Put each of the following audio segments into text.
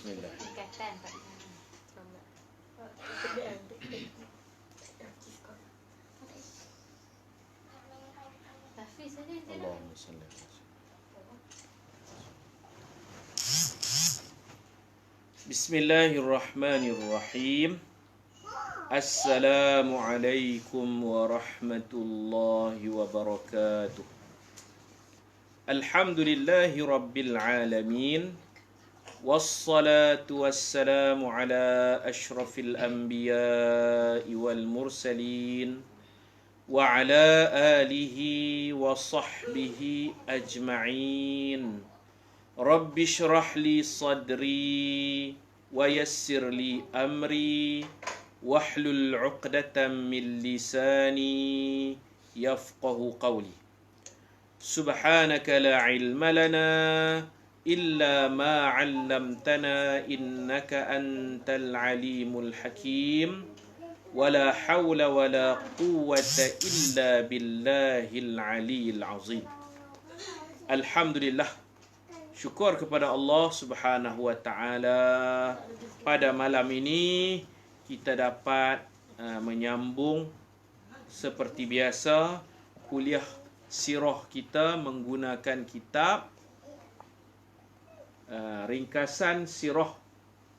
Bismillah. Ikatan Pak. Hafiz saja yang tidak. Allahumma salli ala Bismillahirrahmanirrahim. Assalamualaikum warahmatullahi wabarakatuh. Alhamdulillahi rabbil alamin. Wassalatu wassalamu ala ashrafil anbiya'i wal mursalin wa ala alihi wa sahbihi ajma'in. Rabbi shrah li sadri wa yassir li amri wahlul 'uqdatam min lisani yafqahu qawli. Subhanaka la ilma lana illa ma 'allamtana innaka antal alimul hakim. Wala hawla wala quwwata illa billahil aliyil azim. Alhamdulillah, syukur kepada Allah Subhanahu wa taala, pada malam ini kita dapat menyambung seperti biasa kuliah sirah kita menggunakan kitab ringkasan sirah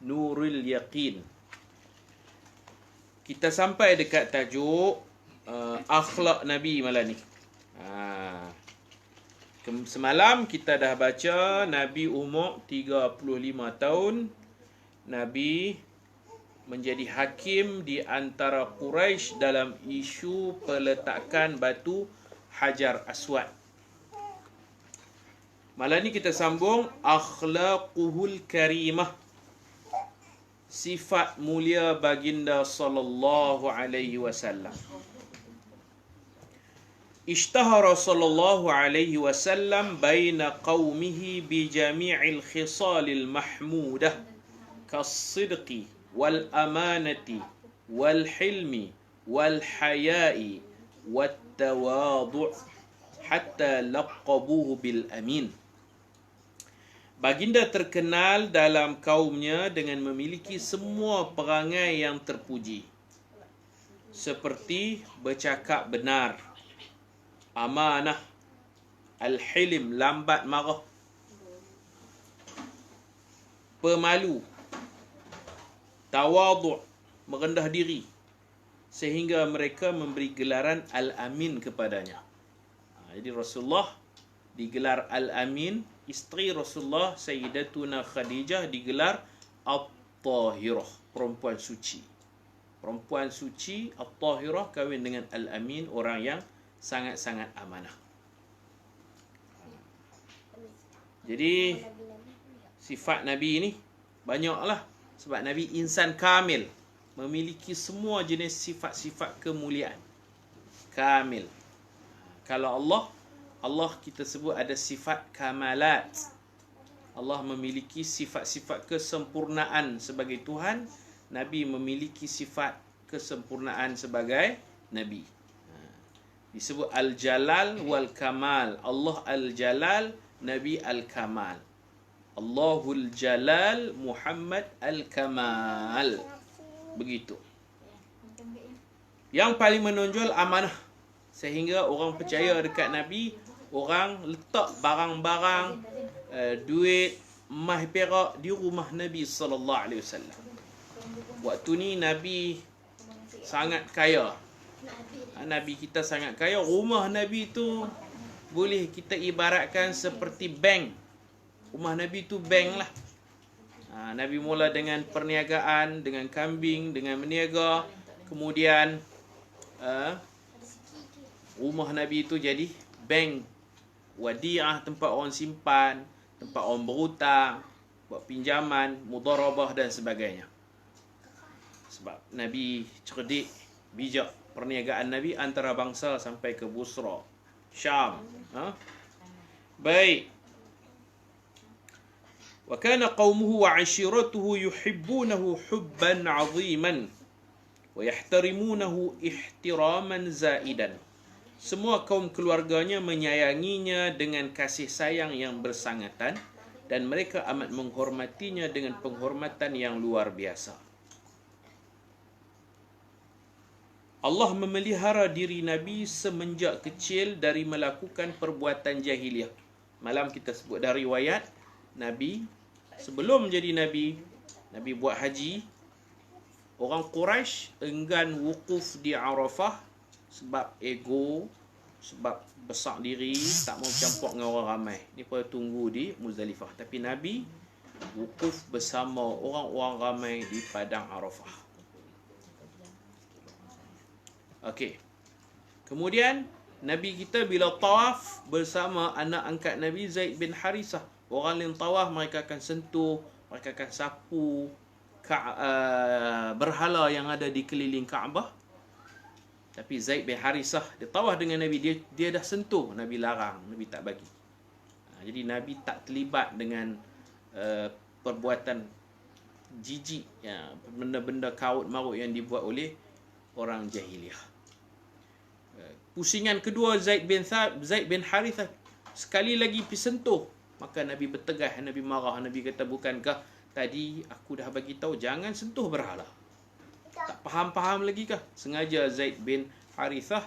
Nurul Yaqin. Kita sampai dekat tajuk akhlak Nabi malam ni. Semalam kita dah baca Nabi umur 35 tahun. Nabi menjadi hakim di antara Quraisy dalam isu peletakan batu Hajar Aswad. Malam ni kita sambung akhlaquhul karimah, sifat mulia baginda sallallahu alaihi wasallam. Ishtahara sallallahu alaihi wasallam baina qaumihi bi jami'il khisalil mahmudah kas-sidqi wal amanati wal hilmi wal haya'i wat tawadu' hatta laqabuhu bil amin. Baginda terkenal dalam kaumnya dengan memiliki semua perangai yang terpuji, seperti bercakap benar, amanah, al-hilm, lambat marah, pemalu, tawadu', merendah diri, sehingga mereka memberi gelaran Al-Amin kepadanya. Jadi Rasulullah digelar Al-Amin, isteri Rasulullah Sayyidatuna Khadijah digelar At-Tahirah, perempuan suci. Perempuan suci At-Tahirah kahwin dengan Al-Amin, orang yang sangat-sangat amanah. Jadi sifat Nabi ni banyaklah, sebab Nabi insan kamil, memiliki semua jenis sifat-sifat kemuliaan. Kamil. Kalau Allah kita sebut ada sifat kamalat. Allah memiliki sifat-sifat kesempurnaan sebagai Tuhan. Nabi memiliki sifat kesempurnaan sebagai Nabi. Disebut Al-Jalal wal-Kamal. Allah Al-Jalal, Nabi Al-Kamal. Allahul Jalal, Muhammad Al-Kamal. Begitu. Yang paling menonjol amanah, sehingga orang percaya dekat Nabi. Orang letak barang-barang, duit, emas, perak di rumah Nabi sallallahu alaihi wasallam. Waktu ni Nabi sangat kaya. Nabi kita sangat kaya. Rumah Nabi tu boleh kita ibaratkan seperti bank. Rumah Nabi tu bank lah. Nabi mula dengan perniagaan, dengan kambing, dengan meniaga. Kemudian rumah Nabi tu jadi bank, wadi'ah, tempat orang simpan, tempat orang berhutang, buat pinjaman, mudharabah dan sebagainya. Sebab Nabi cerdik, bijak. Perniagaan Nabi antara bangsa sampai ke Busra, Syam. Baik. Wa kana qaumuhu wa 'ashiratuhu yuhibbunahu hubban 'aziman wa yahtarimunahu ihtiraman zaidan. Semua kaum keluarganya menyayanginya dengan kasih sayang yang bersangatan dan mereka amat menghormatinya dengan penghormatan yang luar biasa. Allah memelihara diri Nabi semenjak kecil dari melakukan perbuatan jahiliah. Malam kita sebut dari riwayat Nabi sebelum jadi Nabi, Nabi buat haji. Orang Quraisy enggan wukuf di Arafah sebab ego, sebab besar diri, tak mau campur dengan orang ramai. Ni pada tunggu di Muzdalifah. Tapi Nabi wukuf bersama orang-orang ramai di padang Arafah. Okey. Kemudian Nabi kita bila tawaf bersama anak angkat Nabi Zaid bin Harithah. Orang yang tawaf mereka akan sentuh, mereka akan sapu berhala yang ada di keliling Kaabah. Tapi Zaid bin Harithah dia tawaf dengan Nabi, dia dah sentuh, Nabi larang, Nabi tak bagi. Jadi Nabi tak terlibat dengan perbuatan jijik, benda-benda kaut marut yang dibuat oleh orang jahiliah. Pusingan kedua Zaid bin Harithah sekali lagi pergi sentuh, maka Nabi bertegah, Nabi marah, Nabi kata, bukankah tadi aku dah bagi tahu jangan sentuh berhala? Tak faham lagi kah? Sengaja Zaid bin Harithah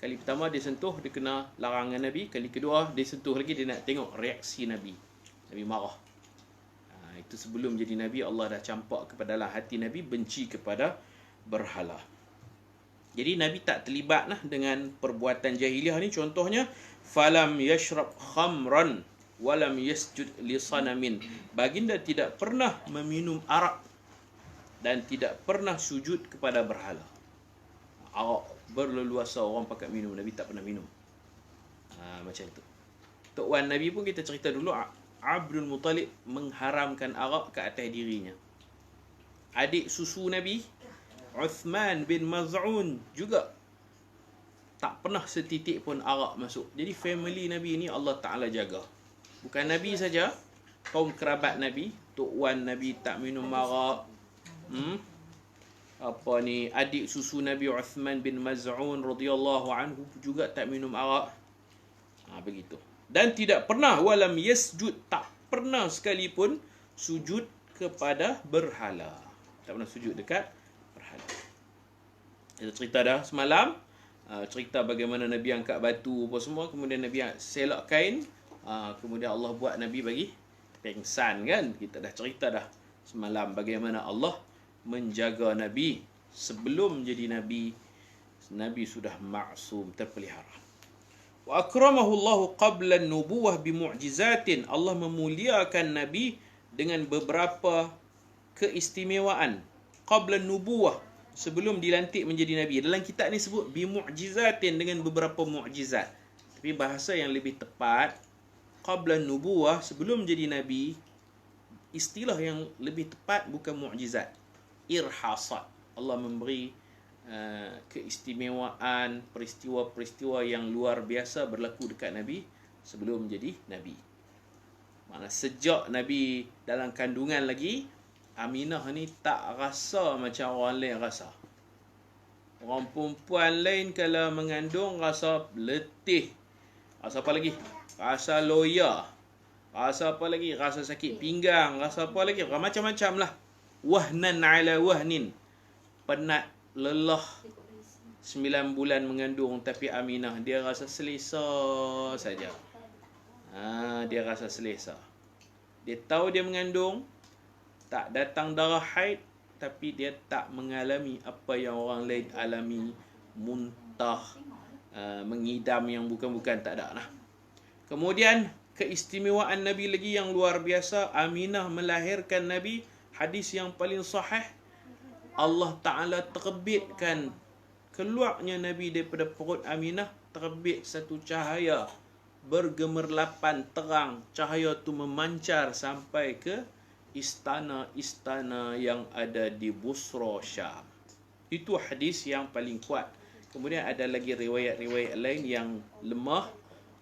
kali pertama dia sentuh, dia kena larangan Nabi. Kali kedua dia sentuh lagi, dia nak tengok reaksi Nabi. Nabi marah. Itu sebelum jadi Nabi, Allah dah campak kepada dalam hati Nabi benci kepada berhala. Jadi Nabi tak terlibat dengan perbuatan jahiliah ni. Contohnya, falam yashrab khamran walam yasjud li sanamin. Baginda tidak pernah meminum arak dan tidak pernah sujud kepada berhala. Arak berleluasa orang pakai minum, Nabi tak pernah minum. Macam tu. Tok Wan Nabi pun kita cerita dulu, Abdul Muttalib mengharamkan arak ke atas dirinya. Adik susu Nabi Uthman bin Maz'un juga tak pernah setitik pun arak masuk. Jadi family Nabi ni Allah Ta'ala jaga. Bukan Nabi saja, kaum kerabat Nabi, Tok Wan Nabi tak minum arak. Adik susu Nabi Uthman bin Maz'un radhiyallahu anhu juga tak minum arak. Begitu. Dan tidak pernah walam yasjud, tak pernah sekalipun sujud kepada berhala. Tak pernah sujud dekat berhala. Kita cerita dah semalam, cerita bagaimana Nabi angkat batu apa semua, kemudian Nabi selak kain, kemudian Allah buat Nabi bagi pengsan kan. Kita dah cerita dah semalam bagaimana Allah menjaga Nabi sebelum jadi Nabi. Nabi sudah maksum, terpelihara. Wa akramahu Allah qabla an-nubuwah bi mu'jizatin. Allah memuliakan Nabi dengan beberapa keistimewaan. Qabla an-nubuwah, sebelum dilantik menjadi Nabi. Dalam kitab ni sebut bi mu'jizatin, dengan beberapa mu'jizat. Tapi bahasa yang lebih tepat, qabla an-nubuwah, sebelum jadi Nabi. Istilah yang lebih tepat bukan mu'jizat, irhasat. Allah memberi keistimewaan, peristiwa-peristiwa yang luar biasa berlaku dekat Nabi sebelum menjadi Nabi. Maksudnya sejak Nabi dalam kandungan lagi, Aminah ni tak rasa macam orang lain rasa. Orang perempuan lain kalau mengandung rasa letih. Rasa apa lagi? Rasa loya. Rasa apa lagi? Rasa sakit pinggang. Rasa apa lagi? Macam-macam lah. Wahnan ala wahnin. Penat, lelah. 9 bulan mengandung, tapi Aminah dia rasa selesa saja. Dia rasa selesa. Dia tahu dia mengandung, tak datang darah haid, tapi dia tak mengalami apa yang orang lain alami, muntah, mengidam yang bukan-bukan, tak ada lah. Kemudian keistimewaan Nabi lagi yang luar biasa, Aminah melahirkan Nabi. Hadis yang paling sahih, Allah Ta'ala terbitkan keluarnya Nabi daripada perut Aminah, terbit satu cahaya bergemerlapan terang. Cahaya tu memancar sampai ke istana-istana yang ada di Busra, Syam. Itu hadis yang paling kuat. Kemudian ada lagi riwayat-riwayat lain yang lemah,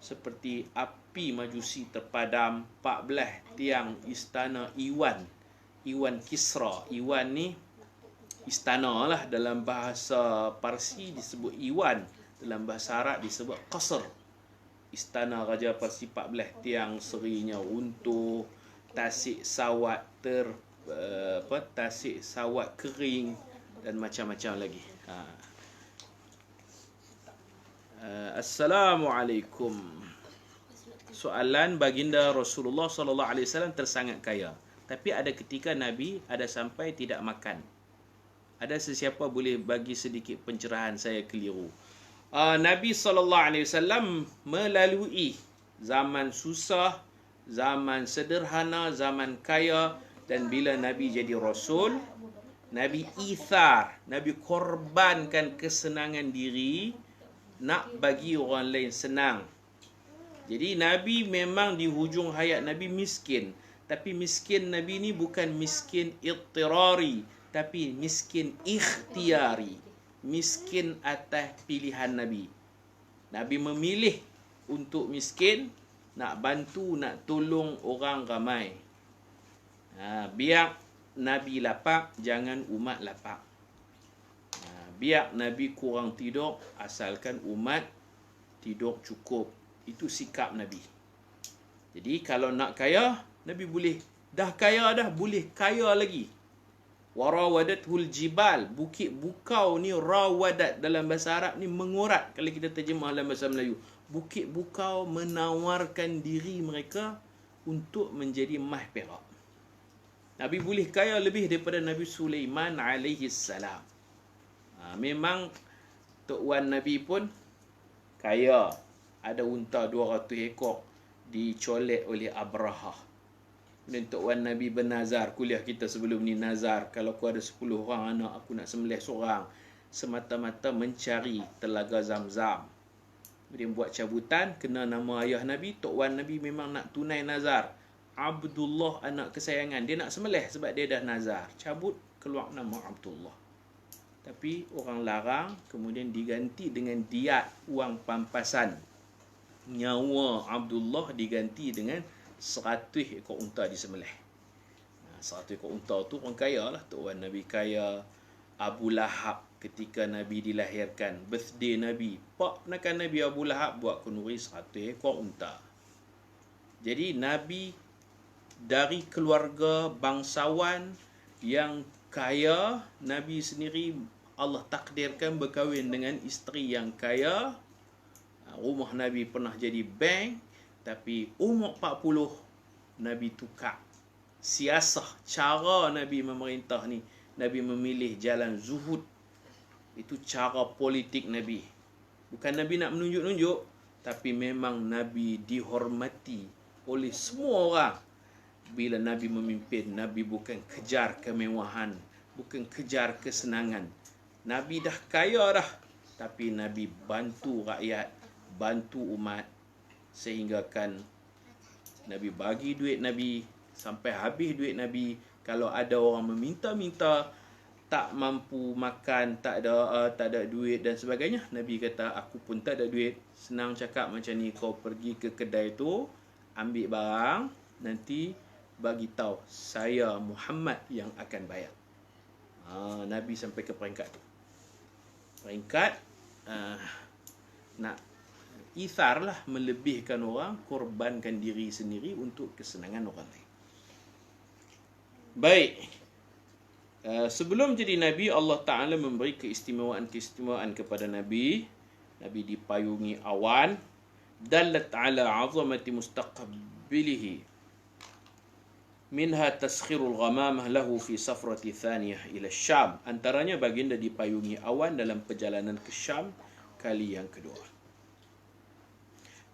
seperti api Majusi terpadam 14 tiang istana Iwan Kisra. Iwan ni istana lah, dalam bahasa Parsi disebut Iwan, dalam bahasa Arab disebut Qasr. Istana Raja Parsi 14 tiang, serinya runtuh, tasik sawat tasik sawat kering dan macam-macam lagi. Assalamualaikum. Soalan, baginda Rasulullah sallallahu alaihi wasallam tersangat kaya, tapi ada ketika Nabi ada sampai tidak makan. Ada sesiapa boleh bagi sedikit pencerahan, saya keliru. Nabi sallallahu alaihi wasallam melalui zaman susah, zaman sederhana, zaman kaya, dan bila Nabi jadi Rasul, Nabi ithar, Nabi korbankan kesenangan diri nak bagi orang lain senang. Jadi Nabi memang di hujung hayat Nabi miskin, tapi miskin Nabi ni bukan miskin ittirari, tapi miskin ikhtiari, miskin atas pilihan Nabi. Nabi memilih untuk miskin, nak bantu, nak tolong orang ramai. Biar Nabi lapak, jangan umat lapak. Biar Nabi kurang tidur, asalkan umat tidur cukup. Itu sikap Nabi. Jadi kalau nak kaya, Nabi boleh. Dah kaya dah, boleh kaya lagi. Warawadathul jibal. Bukit bukau ni rawadat dalam bahasa Arab ni mengurat. Kalau kita terjemah dalam bahasa Melayu. Bukit bukau menawarkan diri mereka untuk menjadi mah perak. Nabi boleh kaya lebih daripada Nabi Sulaiman alaihi salam. Memang Tok Wan Nabi pun kaya. Ada unta 200 ekor dicolek oleh Abraha. Dan Tok Wan Nabi bernazar, kuliah kita sebelum ni nazar, kalau aku ada 10 orang anak, aku nak sembelih seorang, semata-mata mencari telaga Zamzam. Dia buat cabutan, kena nama ayah Nabi. Tok Wan Nabi memang nak tunai nazar. Abdullah, anak kesayangan, dia nak sembelih sebab dia dah nazar. Cabut, keluar nama Abdullah. Tapi orang larang, kemudian diganti dengan diat, wang pampasan. Nyawa Abdullah diganti dengan 100 ekor unta disembelih. 100 ekor unta tu orang kaya lah. Tok Wan Nabi kaya. Abu Lahab ketika Nabi dilahirkan, birthday Nabi, pak penakan Nabi Abu Lahab buat kenduri 100 ekor unta. Jadi Nabi dari keluarga bangsawan yang kaya. Nabi sendiri Allah takdirkan berkahwin dengan isteri yang kaya. Rumah Nabi pernah jadi bank, tapi umur 40 Nabi tukar siasah, cara Nabi memerintah ni. Nabi memilih jalan zuhud. Itu cara politik Nabi. Bukan Nabi nak menunjuk-nunjuk, tapi memang Nabi dihormati oleh semua orang. Bila Nabi memimpin, Nabi bukan kejar kemewahan, bukan kejar kesenangan. Nabi dah kaya dah, tapi Nabi bantu rakyat, bantu umat, sehingga kan Nabi bagi duit Nabi sampai habis duit Nabi. Kalau ada orang meminta-minta, tak mampu makan, tak ada duit dan sebagainya, Nabi kata, aku pun tak ada duit. Senang cakap macam ni, kau pergi ke kedai tu, ambil barang, nanti bagi tahu saya Muhammad yang akan bayar. Nabi sampai ke peringkat tu. Peringkat nak ithar lah, melebihkan orang, korbankan diri sendiri untuk kesenangan orang lain. Baik. Sebelum jadi Nabi, Allah Ta'ala memberi keistimewaan-keistimewaan kepada Nabi. Nabi dipayungi awan. Dallat ala azamati mustaqbilihi. Minha taskhirul ghamamah lahu fi safrati thaniyah ila Syam. Antaranya baginda dipayungi awan dalam perjalanan ke Syam kali yang kedua.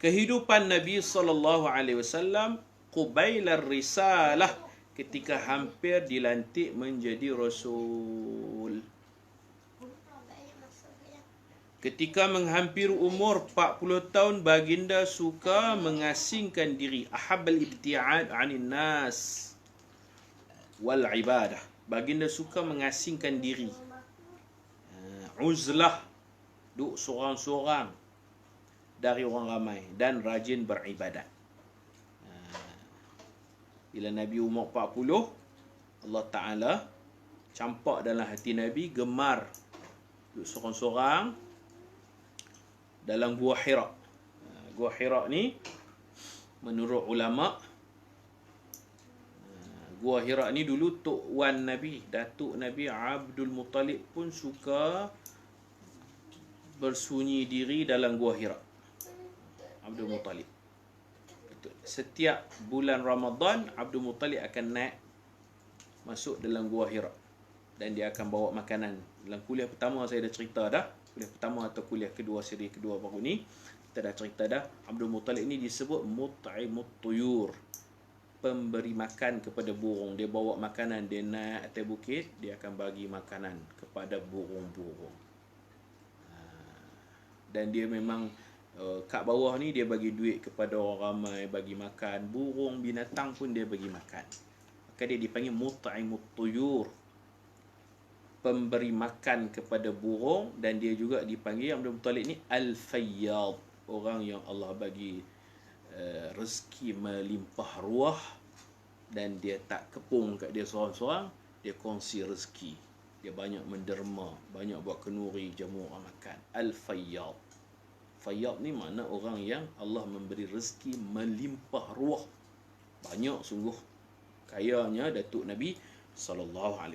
Kehidupan Nabi SAW qubailar risalah, ketika hampir dilantik menjadi Rasul. Ketika menghampiri umur 40 tahun, baginda suka mengasingkan diri. Ahabbal ibti'ad 'anil nas wal ibadah. Baginda suka mengasingkan diri. Uzlah, duduk seorang-seorang dari orang ramai, dan rajin beribadat. Bila Nabi umur 40, Allah Ta'ala campak dalam hati Nabi, gemar duduk seorang-seorang dalam Gua Hira. Gua Hira ni menurut ulama Gua Hira ni dulu Tok Wan Nabi, Datuk Nabi Abdul Muttalib pun suka bersunyi diri dalam Gua Hira. Abdul Muttalib. Setiap bulan Ramadan, Abdul Muttalib akan naik masuk dalam Gua Hira. Dan dia akan bawa makanan. Dalam kuliah pertama saya dah cerita dah. Kuliah pertama atau kuliah kedua, siri kedua baru ni. Kita dah cerita dah. Abdul Muttalib ni disebut Mut'imut Tuyur. Pemberi makan kepada burung. Dia bawa makanan, dia naik atas bukit, dia akan bagi makanan kepada burung-burung. Dan dia memang kat bawah ni dia bagi duit kepada orang ramai, bagi makan. Burung, binatang pun dia bagi makan. Maka dia dipanggil Mut'imut Tuyur. Pemberi makan kepada burung. Dan dia juga dipanggil, Abdul Muttalib ni Al-Fayyad. Orang yang Allah bagi rezeki melimpah ruah. Dan dia tak kepung kat dia seorang-seorang. Dia kongsi rezeki. Dia banyak menderma, banyak buat kenuri, jamu orang makan. Al-Fayyad. Fayyad ni makna orang yang Allah memberi rezeki melimpah ruah. Banyak sungguh. Kayanya Datuk Nabi SAW.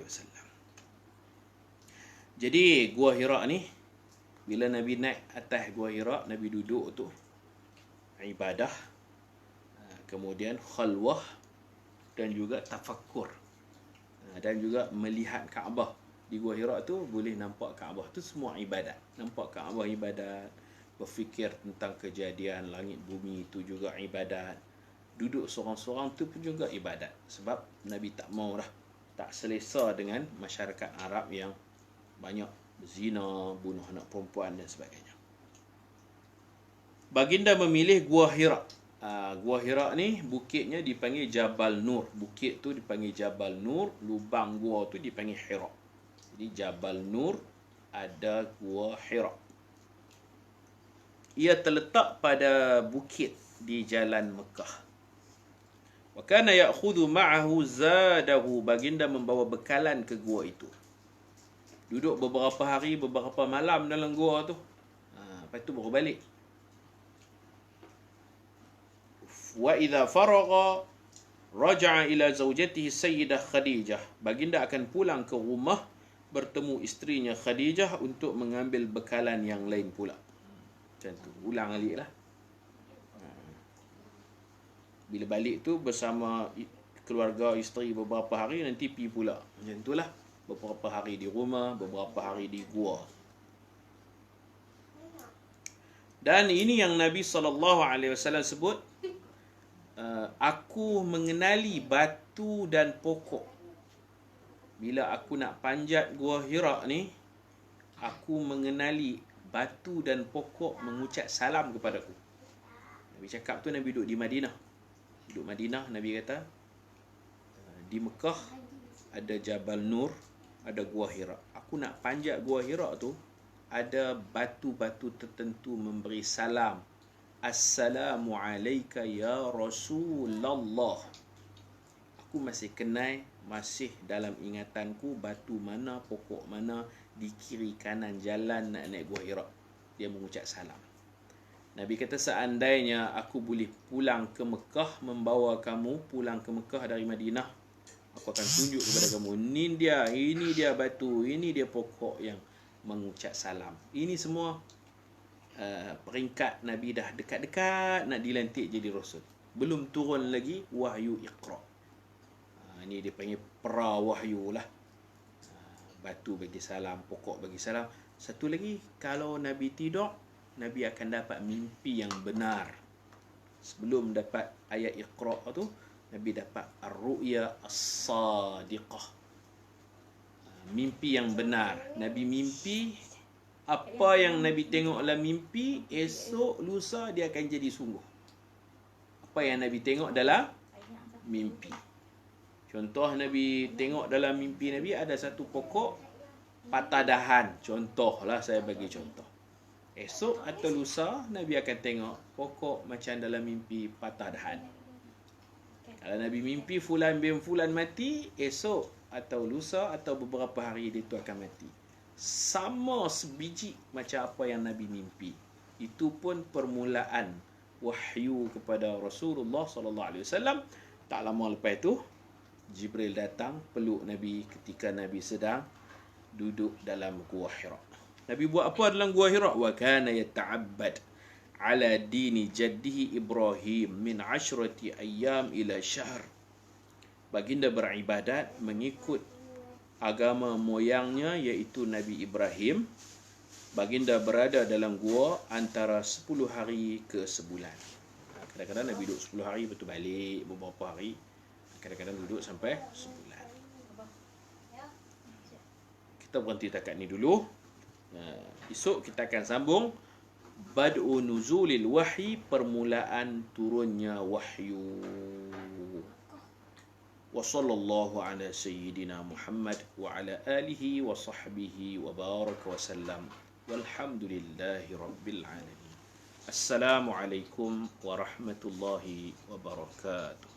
Jadi Gua Hira ni, bila Nabi naik atas Gua Hira, Nabi duduk tu ibadah, kemudian khalwah, dan juga tafakkur, dan juga melihat Kaabah. Di Gua Hira tu boleh nampak Kaabah tu semua ibadat. Nampak Kaabah ibadat, berfikir tentang kejadian langit bumi itu juga ibadat. Duduk seorang-seorang tu pun juga ibadat. Sebab Nabi tak mau dah, tak selesa dengan masyarakat Arab yang banyak berzina, bunuh anak perempuan dan sebagainya. Baginda memilih Gua Hira. Gua Hira ni bukitnya dipanggil Jabal Nur. Bukit tu dipanggil Jabal Nur, lubang gua tu dipanggil Hira. Jadi Jabal Nur ada Gua Hira. Ia terletak pada bukit di jalan Mekah. Wa kana ya'khudhu ma'ahu zadahu. Baginda membawa bekalan ke gua itu. Duduk beberapa hari, beberapa malam dalam gua tu. Lepas tu baru balik. Wa idza faragha raja'a ila zawjatihi Sayyidah Khadijah. Baginda akan pulang ke rumah bertemu isterinya Khadijah untuk mengambil bekalan yang lain pula. Macam tu, ulang alik lah. Bila balik tu bersama keluarga isteri beberapa hari, nanti pergi pula. Macam tu lah. Beberapa hari di rumah, beberapa hari di gua. Dan ini yang Nabi SAW sebut, aku mengenali batu dan pokok. Bila aku nak panjat Gua Hira ni, aku mengenali batu dan pokok mengucap salam kepadaku. Nabi cakap tu Nabi duduk di Madinah. Duduk Madinah, Nabi kata, di Mekah ada Jabal Nur, ada Gua Hira. Aku nak panjat Gua Hira tu, ada batu-batu tertentu memberi salam. Assalamu alayka ya Rasulullah. Aku masih kenal, masih dalam ingatanku batu mana, pokok mana di kiri kanan jalan nak naik Gua Hira. Dia mengucap salam. Nabi kata, seandainya aku boleh pulang ke Mekah, membawa kamu pulang ke Mekah dari Madinah, aku akan tunjuk kepada kamu, ini dia batu, ini dia pokok yang mengucap salam. Ini semua peringkat Nabi dah dekat-dekat nak dilantik jadi Rasul. Belum turun lagi wahyu Iqra. Ini dia panggil pra-wahyu lah. Batu bagi salam, pokok bagi salam. Satu lagi, kalau Nabi tidur, Nabi akan dapat mimpi yang benar. Sebelum dapat ayat Iqra tu, Nabi dapat ar-ru'ya as-sadiqah. Mimpi yang benar. Nabi mimpi, apa yang Nabi tengok dalam mimpi, esok lusa dia akan jadi sungguh. Apa yang Nabi tengok dalam mimpi. Contoh Nabi tengok dalam mimpi Nabi ada satu pokok patah dahan. Contohlah, saya bagi contoh. Esok atau lusa Nabi akan tengok pokok macam dalam mimpi patah dahan. Kalau Nabi mimpi fulan bin fulan mati, esok atau lusa atau beberapa hari dia tu akan mati. Sama sebiji macam apa yang Nabi mimpi. Itu pun permulaan wahyu kepada Rasulullah SAW. Tak lama lepas itu Jibril datang peluk Nabi ketika Nabi sedang duduk dalam Gua Hira. Nabi buat apa dalam Gua Hira? Wa kana yata'abbad ala dini jaddihi Ibrahim min 10 ayyam ila syahr. Baginda beribadat mengikut agama moyangnya, iaitu Nabi Ibrahim. Baginda berada dalam gua antara 10 hari ke sebulan. Kadang-kadang Nabi duduk 10 hari, betul balik beberapa hari. Kadang-kadang duduk sampai sebulan. Kita berhenti takat ni dulu. Esok kita akan sambung Bad'u nuzulil wahyi, permulaan turunnya wahyu. Wa sallallahu ala sayyidina Muhammad wa ala alihi wa sahbihi wa baraka wa sallam. Walhamdulillahi rabbil alamin. Assalamualaikum warahmatullahi wabarakatuh.